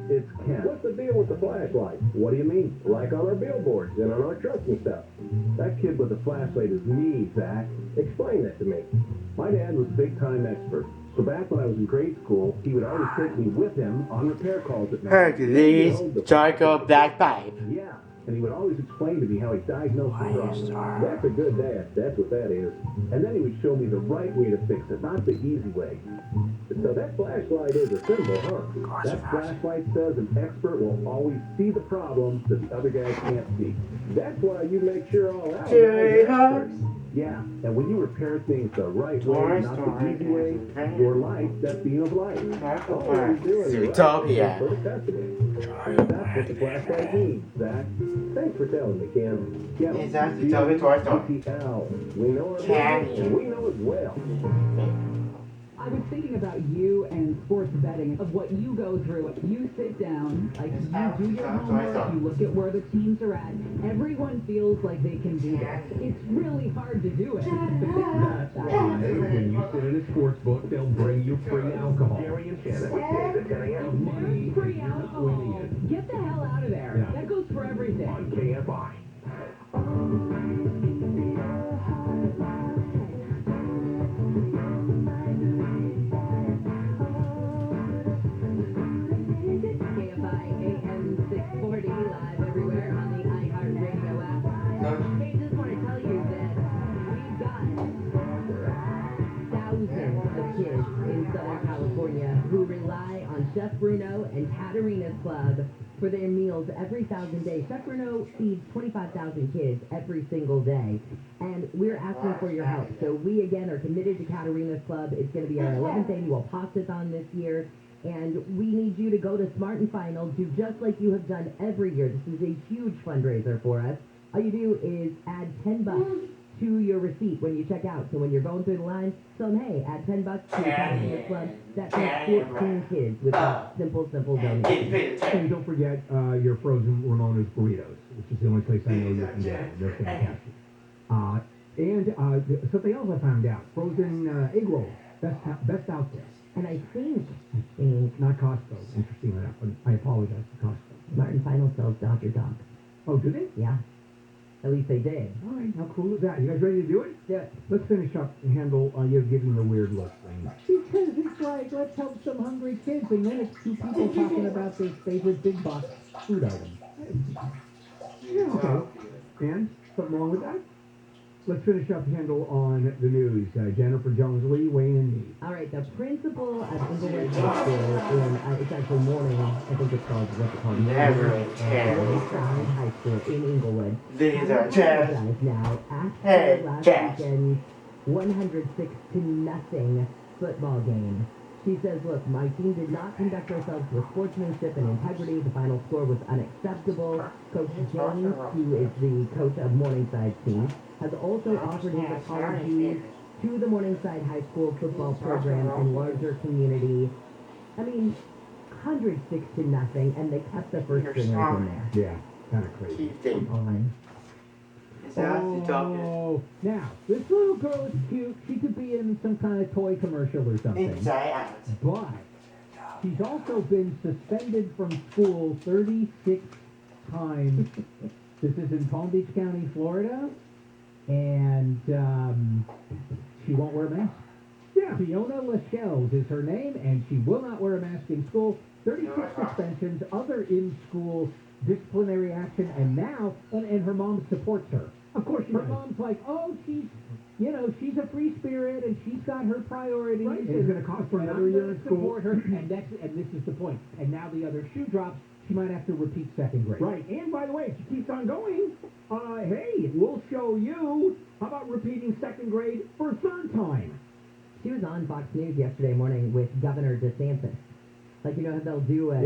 it's Ken. What's the deal with the flashlight? What do you mean? Like on our billboards and on our trucks and stuff. That kid with the flashlight is me, Zach. Explain that to me. My dad was a big-time expert. So back when I was in grade school, he would always take me with him on repair calls at night. Hercules, Charcoal Black Pipe. Yeah, and he would always explain to me how he diagnosed the problem. That's a good dad. That's what that is. And then he would show me the right way to fix it, not the easy way. So that flashlight is a symbol, huh? That flashlight says an expert will always see the problems that the other guys can't see. That's why you make sure all that Yeah, and when you repair things the right way, not the easy way, your life, that beam of light. All you're doing is Zootopia. for the customer. That's what the flashlight means, Zach. Thanks for telling me, Ken. Yeah, Is that Zootopia Toy Story? We know our Ken. business, and we know it well. I was thinking about you and sports betting, of what you go through. You sit down, like you do your homework, you look at where the teams are at. Everyone feels like they can do this. It's really hard to do it. That's why when you sit in a sports book, they'll bring you free alcohol. Gary and Shannon, weekdays at 10 a.m. Money Free is not alcohol. winning Get the hell out of there. Yeah. That goes for everything. On KFI. KFI AM 640 live everywhere on the iHeartRadio app. Hey, just want to tell you that we've got thousands of kids in Southern California who rely on Chef Bruno and Katerina's Club for their meals every 1,000 days. Chef Bruno feeds 25,000 kids every single day, and we're asking for your help. So we, again, are committed to Katerina's Club. It's going to be our 11th annual Pastathon this year, and we need you to go to Smart and Final, do just like you have done every year. This is a huge fundraiser for us. All you do is add $10 to your receipt when you check out. So when you're going through the line, tell them, hey, add $10 to Katerina's Club. That makes 14 kids with that simple donation. And don't forget your frozen Ramona's burritos, which is the only place I know you can get them. They're fantastic. And something else I found out: frozen egg rolls. Best out there. And I think Not Costco. Interesting enough. I apologize to Costco. Smart and Final sells Dr. Doc. Oh, do they? Yeah. At least they did. All right. How cool is that? You guys ready to do it? Yeah. Let's finish up and handle you giving the weird look thing. Because it's like, let's help some hungry kids, and then it's two people talking about their favorite big box food item. Yeah, okay. And something wrong with that? Let's finish up handle on the news. Jennifer Jones-Lee, Wayne, and me. All right, the principal of Inglewood High School it's actually morning, I think it's called, what's it called? Never care. Morningside High School in Inglewood. These are chairs. Now, Hey, after last Jeff. weekend's 106-0 football game. She says, look, my team did not conduct ourselves with sportsmanship and integrity. The final score was unacceptable. Coach James, who is the coach of Morningside's team, has also offered his apologies to the Morningside High School football program and larger community. I mean, 106-0, and they kept the first stringers in there. Yeah, kind of crazy. Keep them. On. Is that Zootopia? Oh, now, this little girl is cute. She could be in some kind of toy commercial or something. Inside out. But she's also been suspended from school 36 times. This is in Palm Beach County, Florida. And she won't wear a mask. Yeah. Fiona Lascelles is her name, and she will not wear a mask in school. 36 suspensions, other in-school disciplinary action, and now, and her mom supports her. Of course Her mom's like, oh, she's a free spirit, and she's got her priorities. Right, it's going to cost her another year in school. Support her, and this is the point. And now the other shoe drops. She might have to repeat second grade. Right, and by the way, if she keeps on going, hey, we'll show you. How about repeating second grade for a third time? She was on Fox News yesterday morning with Governor DeSantis. Like, you know how they'll do an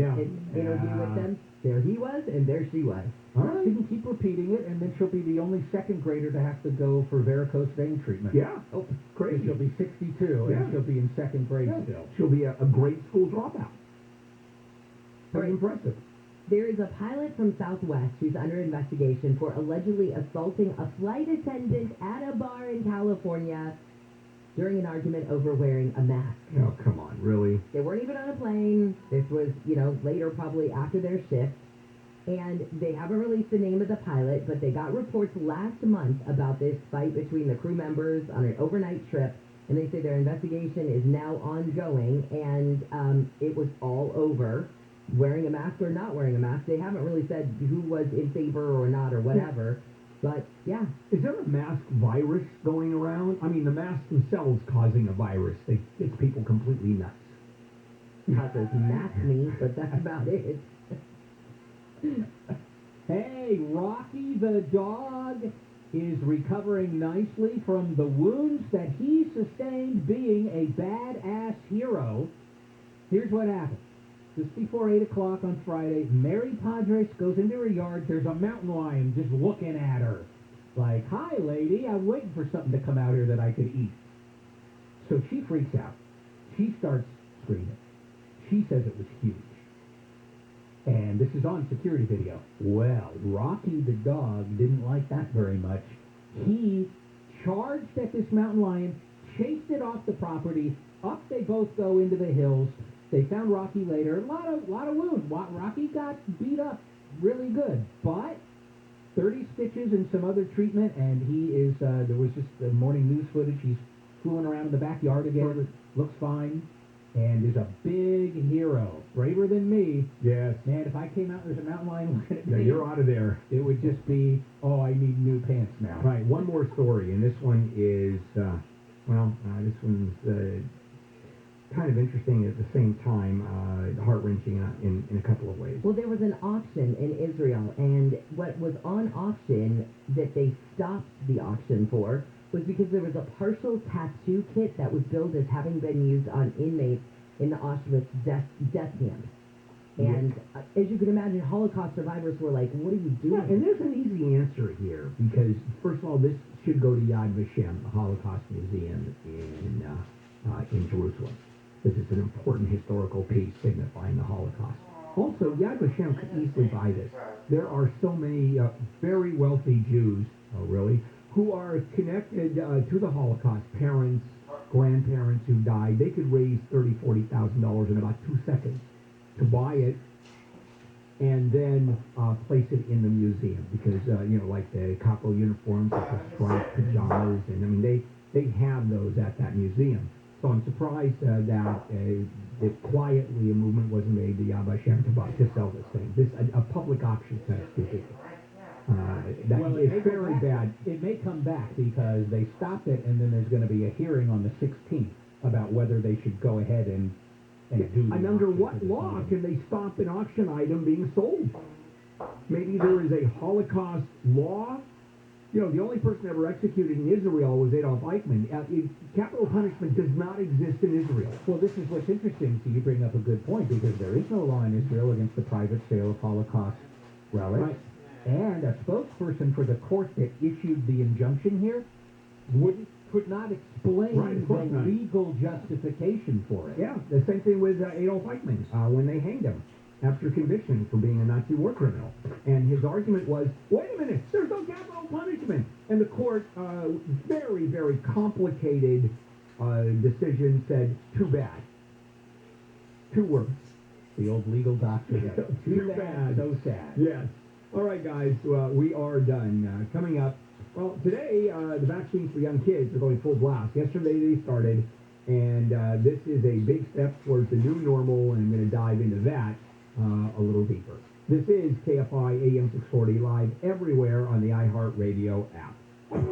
interview with them? There he was, and there she was. All right. She can keep repeating it, and then she'll be the only second grader to have to go for varicose vein treatment. Yeah. Oh, Crazy. She'll be 62, Yeah. and she'll be in second grade still. She'll be a great school dropout. Pretty Right. impressive. There is a pilot from Southwest who's under investigation for allegedly assaulting a flight attendant at a bar in California during an argument over wearing a mask. Oh, come on, really? They weren't even on a plane. This was, later, probably after their shift. And they haven't released the name of the pilot, but they got reports last month about this fight between the crew members on an overnight trip. And they say their investigation is now ongoing, and it was all over wearing a mask or not wearing a mask. They haven't really said who was in favor or not or whatever. But, yeah. Is there a mask virus going around? I mean, the masks themselves causing a virus. It's people completely nuts. Causes mask me, but that's about it. Hey, Rocky the dog is recovering nicely from the wounds that he sustained being a badass hero. Here's what happened. Just before 8 o'clock on Friday, Mary Padres goes into her yard. There's a mountain lion just looking at her. Like, hi, lady, I'm waiting for something to come out here that I could eat. So she freaks out. She starts screaming. She says it was huge. And this is on security video. Well, Rocky the dog didn't like that very much. He charged at this mountain lion, chased it off the property. Up they both go into the hills. They found Rocky later. A lot of wounds. Rocky got beat up really good, but 30 stitches and some other treatment, and he is. There was just the morning news footage. He's fooling around in the backyard again. Looks fine. And is a big hero, braver than me. Yes. Man, if I came out, there's a mountain lion looking at Yeah, me. you're out of there. It would just be, I need new pants now. Right, one more story, and this one is, this one's kind of interesting at the same time, heart-wrenching in a couple of ways. Well, there was an auction in Israel, and what was on auction that they stopped the auction for was because there was a partial tattoo kit that was billed as having been used on inmates in the Auschwitz death camp. And as you can imagine, Holocaust survivors were like, what are you doing? Yeah, and there's an easy answer here, because, first of all, this should go to Yad Vashem, the Holocaust Museum in Jerusalem. This is an important historical piece signifying the Holocaust. Also, Yad Vashem could easily buy this. There are so many very wealthy Jews, who are connected to the Holocaust. Parents, grandparents who died. They could raise $30,000-$40,000 in about 2 seconds to buy it and then place it in the museum because, like the capo uniforms, like the striped pajamas, and I mean, they have those at that museum. So I'm surprised that quietly a movement wasn't made to Yad Vashem to sell this thing. A public auction kind of stupid. It's very bad. It may come back because they stopped it, and then there's going to be a hearing on the 16th about whether they should go ahead and do. And under what law can they stop an auction item being sold? Maybe there is a Holocaust law. The only person ever executed in Israel was Adolf Eichmann. Capital punishment does not exist in Israel. Well, this is what's interesting. So you bring up a good point because there is no law in Israel against the private sale of Holocaust relics. Right. And a spokesperson for the court that issued the injunction here could not explain the legal justification for it. Yeah, the same thing with Adolf Eichmann when they hanged him after conviction for being a Nazi war criminal. And his argument was, wait a minute, there's no capital punishment. And the court, very, very complicated decision, said, too bad. 2 words. The old legal doctrine. Too bad. So sad. Yes. All right, guys, we are done. Coming up, well, today, the vaccines for young kids are going full blast. Yesterday they started, and this is a big step towards the new normal, and I'm going to dive into that a little deeper. This is KFI AM 640 live everywhere on the iHeartRadio app.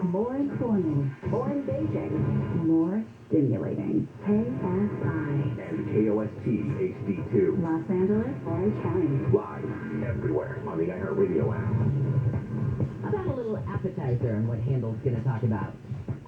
More informing, more engaging, more stimulating. KFI. And KOST HD2. Los Angeles, Orange County. Live everywhere on the iHeartRadio app. How about a little appetizer on what Handel's going to talk about?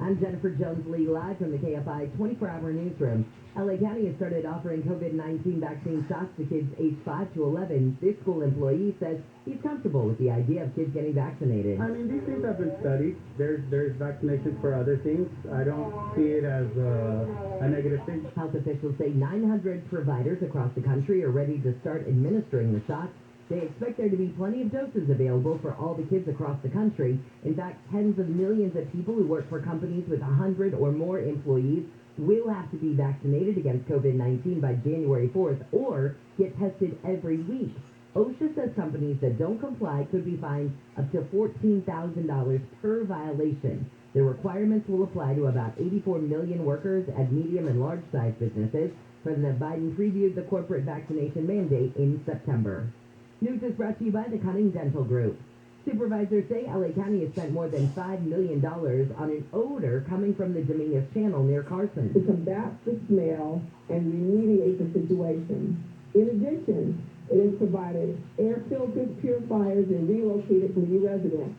I'm Jennifer Jones-Lee, live from the KFI 24-hour newsroom. LA County has started offering COVID-19 vaccine shots to kids aged 5 to 11. This school employee says he's comfortable with the idea of kids getting vaccinated. I mean, these things have been studied. There's vaccinations for other things. I don't see it as a negative thing. Health officials say 900 providers across the country are ready to start administering the shots. They expect there to be plenty of doses available for all the kids across the country. In fact, tens of millions of people who work for companies with 100 or more employees will have to be vaccinated against COVID-19 by January 4th or get tested every week. OSHA says companies that don't comply could be fined up to $14,000 per violation. The requirements will apply to about 84 million workers at medium and large-sized businesses. President Biden previewed the corporate vaccination mandate in September. News is brought to you by the Cunning Dental Group. Supervisors say LA County has spent more than $5 million on an odor coming from the Dominguez Channel near Carson. To combat the smell and remediate the situation. In addition, it has provided air filters, purifiers, and relocated new residents.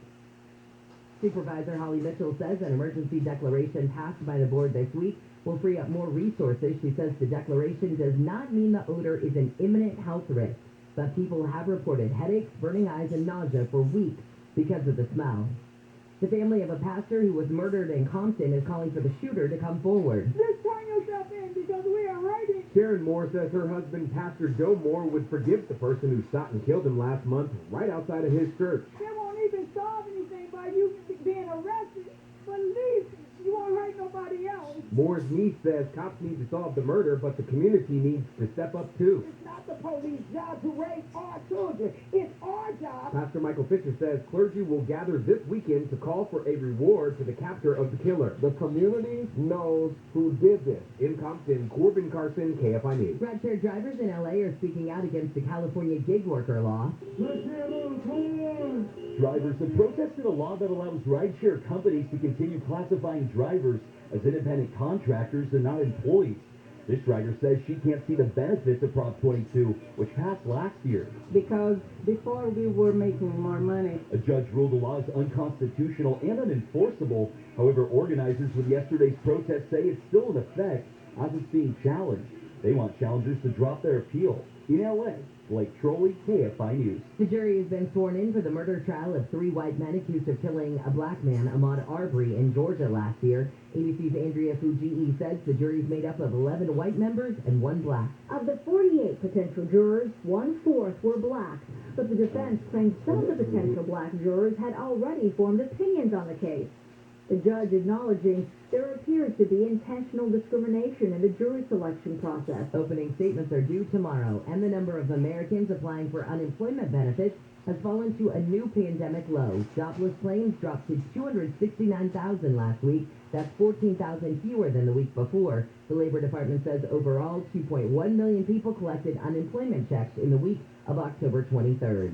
Supervisor Holly Mitchell says an emergency declaration passed by the board this week will free up more resources. She says the declaration does not mean the odor is an imminent health risk, but people have reported headaches, burning eyes, and nausea for weeks because of the smell. The family of a pastor who was murdered in Compton is calling for the shooter to come forward. Just turn yourself in because we are hurting. Sharon Moore says her husband, Pastor Joe Moore, would forgive the person who shot and killed him last month right outside of his church. That won't even solve anything by you being arrested. But at least you won't hurt nobody else. Moore's niece says cops need to solve the murder, but the community needs to step up too. It's not the police job to raise our children. It's our job. Pastor Michael Fisher says clergy will gather this weekend to call for a reward to the captor of the killer. The community knows who did this. In Compton, Corbin Carson, KFI News. Rideshare drivers in LA are speaking out against the California gig worker law. Drivers have protested a law that allows rideshare companies to continue classifying drivers as independent contractors and not employees. This rider says she can't see the benefits of Prop 22, which passed last year. Because before we were making more money. A judge ruled the law is unconstitutional and unenforceable. However, organizers with yesterday's protest say it's still in effect as it's being challenged. They want challengers to drop their appeal. In LA, Blake Trolley, KFI News. The jury has been sworn in for the murder trial of 3 white men accused of killing a black man, Ahmaud Arbery, in Georgia last year. ABC's Andrea Fujii says the jury's made up of 11 white members and 1 black. Of the 48 potential jurors, 1/4 were black, but the defense claims some of the potential black jurors had already formed opinions on the case. The judge acknowledging there appears to be intentional discrimination in the jury selection process. Opening statements are due tomorrow, and the number of Americans applying for unemployment benefits has fallen to a new pandemic low. Jobless claims dropped to 269,000 last week. That's 14,000 fewer than the week before. The Labor Department says overall 2.1 million people collected unemployment checks in the week of October 23rd.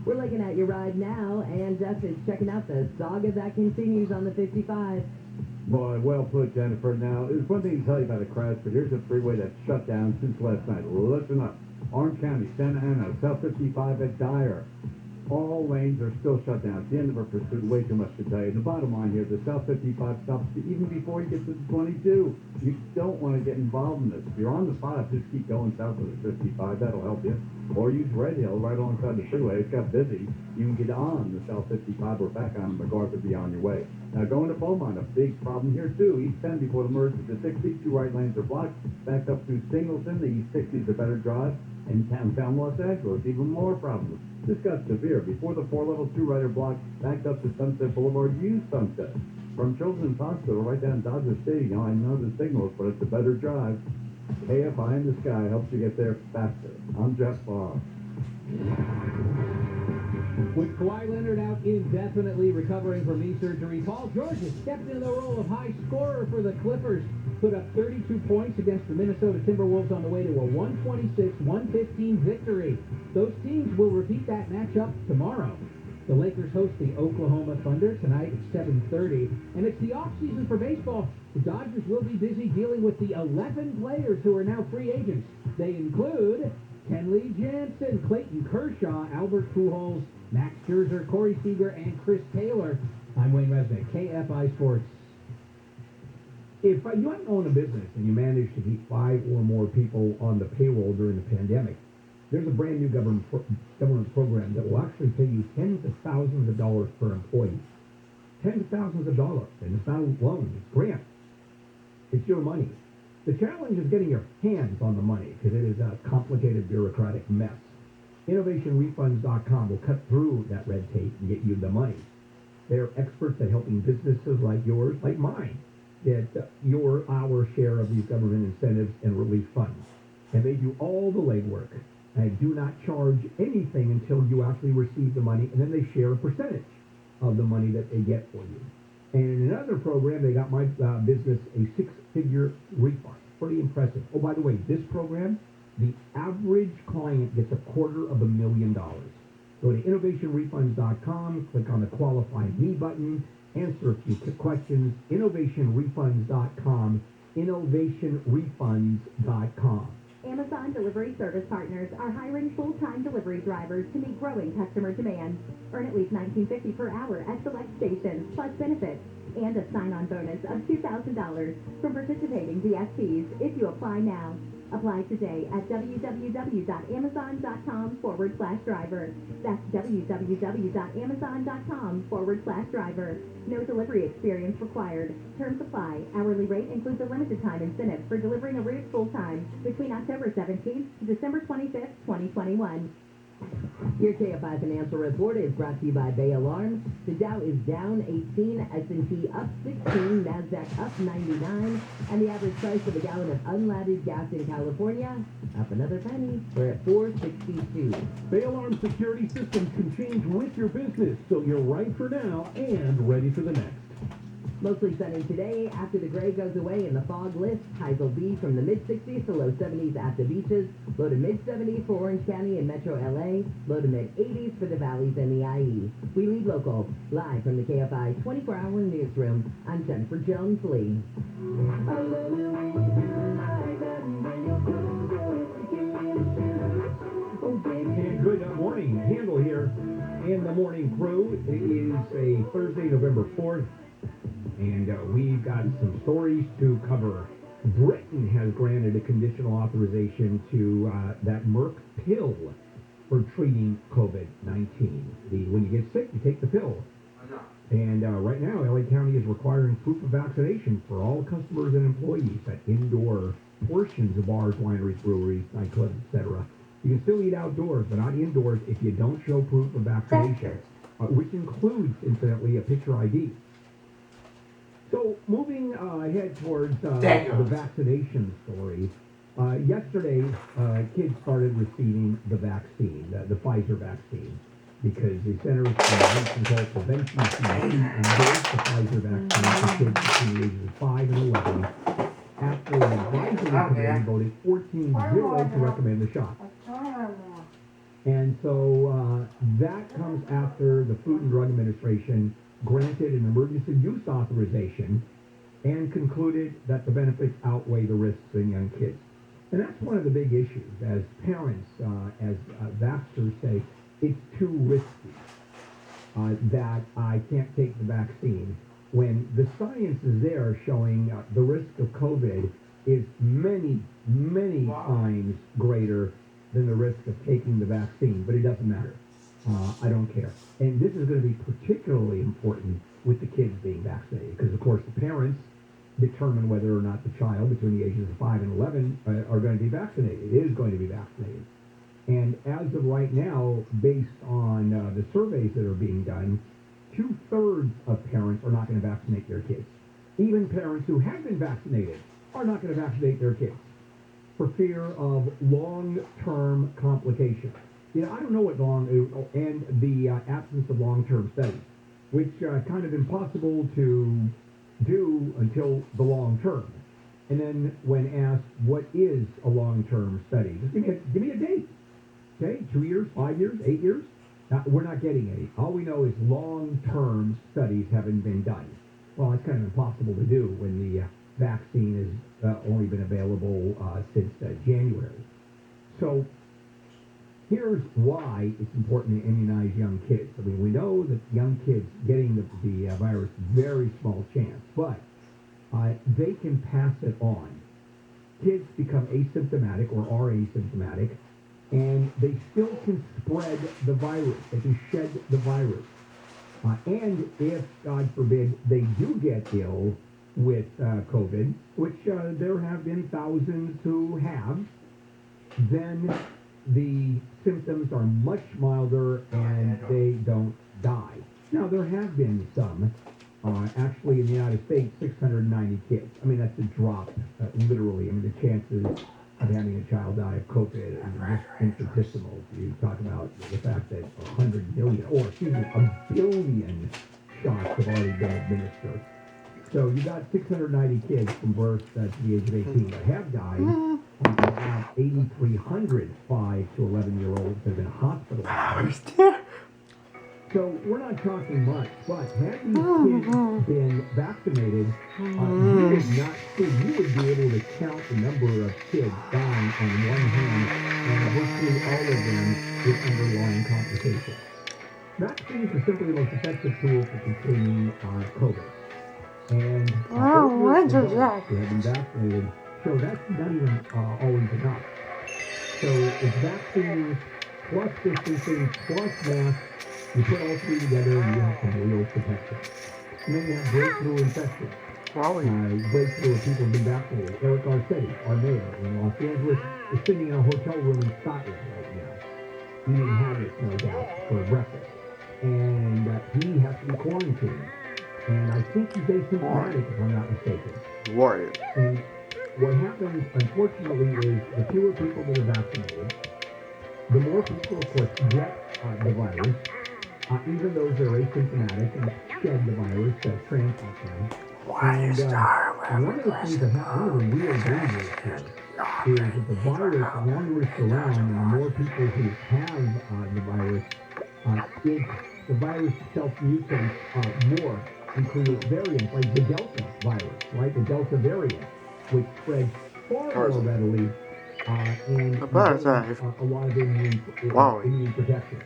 We're looking at your ride now, and Jeff is checking out the saga that continues on the 55. Boy, well put, Jennifer. Now, there's one thing to tell you about the crash, but here's a freeway that's shut down since last night. Listen up. Orange County, Santa Ana, South 55 at Dyer. All lanes are still shut down. It's the end of our pursuit. Way too much to tell you. The bottom line here, the South 55 stops even before you get to the 22. You don't want to get involved in this. If you're on the 5, just keep going south of the 55. That'll help you. Or use Red Hill right alongside the freeway. It's got busy. You can get on the South 55 or back on MacArthur be on your way. Now, going to Beaumont, a big problem here, too. East 10 before the merge with the 60. 2 right lanes are blocked. Backed up through Singleton. The East 60 is a better drive. In downtown Los Angeles, even more problems. This got severe. Before the 4-level 2-rider block backed up to Sunset Boulevard, use Sunset. From Children's Hospital right down Dodger Stadium, I know the signals, but it's a better drive. KFI in the sky helps you get there faster. I'm Jeff Barr. With Kawhi Leonard out indefinitely recovering from knee surgery, Paul George has stepped into the role of high scorer for the Clippers. Put up 32 points against the Minnesota Timberwolves on the way to a 126-115 victory. Those teams will repeat that matchup tomorrow. The Lakers host the Oklahoma Thunder tonight at 7:30, and it's the offseason for baseball. The Dodgers will be busy dealing with the 11 players who are now free agents. They include Kenley Jansen, Clayton Kershaw, Albert Pujols, Max Scherzer, Corey Seager, and Chris Taylor. I'm Wayne Resnick, KFI Sports. If you haven't owned a business and you manage to keep 5 or more people on the payroll during the pandemic, there's a brand new government program that will actually pay you tens of thousands of dollars per employee. Tens of thousands of dollars. And it's not a loan, it's grant. It's your money. The challenge is getting your hands on the money because it is a complicated bureaucratic mess. InnovationRefunds.com will cut through that red tape and get you the money. They're experts at helping businesses like yours, like mine, get our share of these government incentives and relief funds. And they do all the legwork and do not charge anything until you actually receive the money, and then they share a percentage of the money that they get for you. And in another program, they got my business a six-figure refund. Pretty impressive. Oh, by the way, this program, the average client gets $250,000. Go to innovationrefunds.com, click on the Qualify Me button, answer a few quick questions. Innovationrefunds.com, innovationrefunds.com. Amazon Delivery Service Partners are hiring full-time delivery drivers to meet growing customer demand. Earn at least $19.50 per hour at select stations, plus benefits, and a sign-on bonus of $2,000 from participating DSPs if you apply now. Apply today at www.amazon.com/driver. That's www.amazon.com/driver. No delivery experience required. Terms apply. Hourly rate includes a limited time incentive for delivering a route full-time between October 17th to December 25th, 2021. Your KFI Financial Report is brought to you by Bay Alarm. The Dow is down 18, S&P up 16, NASDAQ up 99, and the average price of a gallon of unleaded gas in California up another penny. We're at $4.62. Bay Alarm security systems can change with your business, so you're right for now and ready for the next. Mostly sunny today after the gray goes away and the fog lifts. Highs will be from the mid-60s to low 70s at the beaches. Low to mid-70s for Orange County and Metro LA. Low to mid-80s for the valleys and the IE. We lead local. Live from the KFI 24-hour newsroom, I'm Jennifer Jones-Lee. And good morning. Handle here in the morning crew. It is a Thursday, November 4th. And we've got some stories to cover. Britain has granted a conditional authorization to that Merck pill for treating COVID-19. When you get sick, you take the pill. And right now, LA County is requiring proof of vaccination for all customers and employees at indoor portions of bars, wineries, breweries, nightclubs, etc. You can still eat outdoors, but not indoors if you don't show proof of vaccination, which includes, incidentally, a picture ID. So moving ahead towards the vaccination story, yesterday kids started receiving the vaccine, the Pfizer vaccine, because the Centers for Disease Control Prevention endorsed the Pfizer vaccine for kids between the ages of 5 and 11 after the advisory committee voted 14-0 to recommend the shot. And so that comes after the Food and Drug Administration granted an emergency use authorization and concluded that the benefits outweigh the risks in young kids. And that's one of the big issues. As parents, as vaxxers say, it's too risky that I can't take the vaccine, when the science is there showing the risk of COVID is many, many times greater than the risk of taking the vaccine, but it doesn't matter. I don't care. And this is going to be particularly important with the kids being vaccinated, because, of course, the parents determine whether or not the child between the ages of 5 and 11 are going to be vaccinated. It is going to be vaccinated. And as of right now, based on the surveys that are being done, 2/3 of parents are not going to vaccinate their kids. Even parents who have been vaccinated are not going to vaccinate their kids for fear of long-term complications. You know, I don't know what and the absence of long-term studies, which kind of impossible to do until the long term. And then when asked, what is a long-term study? Just give me a date. Okay, 2 years, 5 years, 8 years? We're not getting any. All we know is long-term studies haven't been done. Well, it's kind of impossible to do when the vaccine has only been available since January. So here's why it's important to immunize young kids. I mean, we know that young kids getting the virus, very small chance, but they can pass it on. Kids become asymptomatic or are asymptomatic, and they still can spread the virus. They can shed the virus. And if, God forbid, they do get ill with COVID, which there have been thousands who have, then the symptoms are much milder and they don't die. Now, there have been some. Actually, in the United States, 690 kids. I mean, that's a drop, literally. I mean, the chances of having a child die of COVID are just infinitesimal. You talk about the fact that 100 million, or excuse me, 1 billion shots have already been administered. So you got 690 kids from birth to the age of 18 that have died. About 8,300 5 to 11-year-olds have been hospitalized. So we're not talking much, but had these kids been vaccinated, you would not think you would be able to count the number of kids dying on one hand and virtually all of them with underlying complications. Vaccines are simply the most effective tool for containing COVID. And older adults who have been vaccinated show that's not even always enough. So it's vaccines plus distancing plus masks. You put all three together and you have some real protection. And then you have breakthrough infections. Breakthrough of people who've been vaccinated. Eric Garcetti, our mayor in Los Angeles, is sitting in a hotel room in Scotland right now, eating haggis, no doubt, for breakfast. And he has to be quarantined. And I think he's asymptomatic, if I'm not mistaken. Right. And what happens, unfortunately, is the fewer people that are vaccinated, the more people, of course, get the virus. Even those that are asymptomatic and shed the virus that transmits them. And one of the things that happens, one of the real dangers here, is that the virus, the longer it's around and the more people who have the virus, the virus itself mutates more and creates variants like the Delta virus, right? The Delta variant, which spreads far more readily and a lot of immune protection.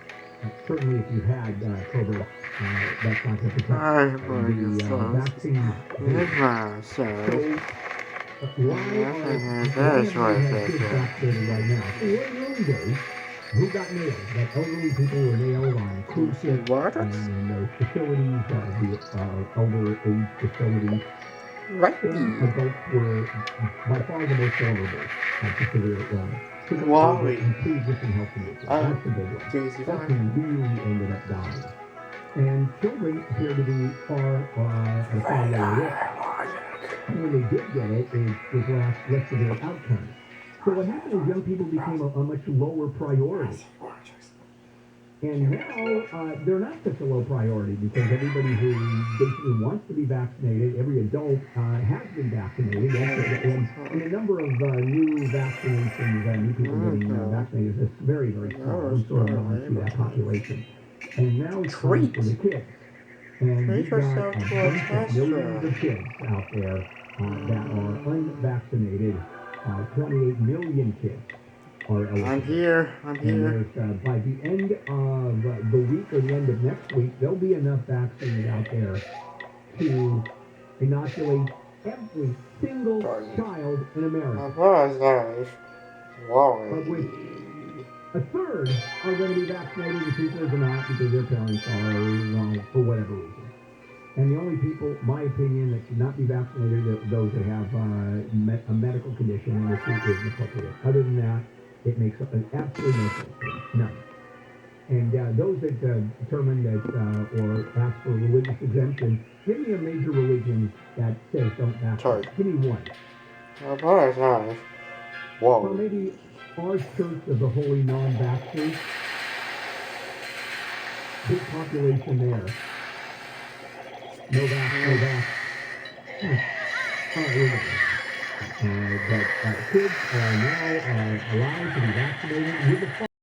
Certainly, if you had COVID, that's not going to protect the vaccine. So, why are kids vaccinated right now? So, in the early days, who got nailed? That elderly people were nailed on cruise ships and those facilities, the older age facilities. And adults were by far the most vulnerable to severe illness. And pre-existing health conditions. That's the big one. That's who really ended up dying. And children appear to be far at a far lower risk. And when they did get it was less severe outcomes. So what happened is young people became a much lower priority. And now they're not such a low priority because everybody who basically wants to be vaccinated, every adult has been vaccinated, and the number of new vaccinations and new people getting vaccinated is very, very small. We sort of don't see that population. And now it's time for the kids. And we've got a bunch of millions of kids out there that are unvaccinated. 28 million kids. I'm here. And by the end of the week or the end of next week, there'll be enough vaccines out there to inoculate every single child in America. Of which a third are going to be vaccinated and two-thirds are not because their parents are, for whatever reason. And the only people, my opinion, that should not be vaccinated are those that have a medical condition and this is appropriate. Other than that, it makes absolutely no sense. None. And those that determine that or ask for religious exemption, give me a major religion that says don't vaccinate. Give me one. Or maybe our Church of the Holy Non-Vaxxers. Big population there. No vax. But kids are now allowed to be vaccinated with a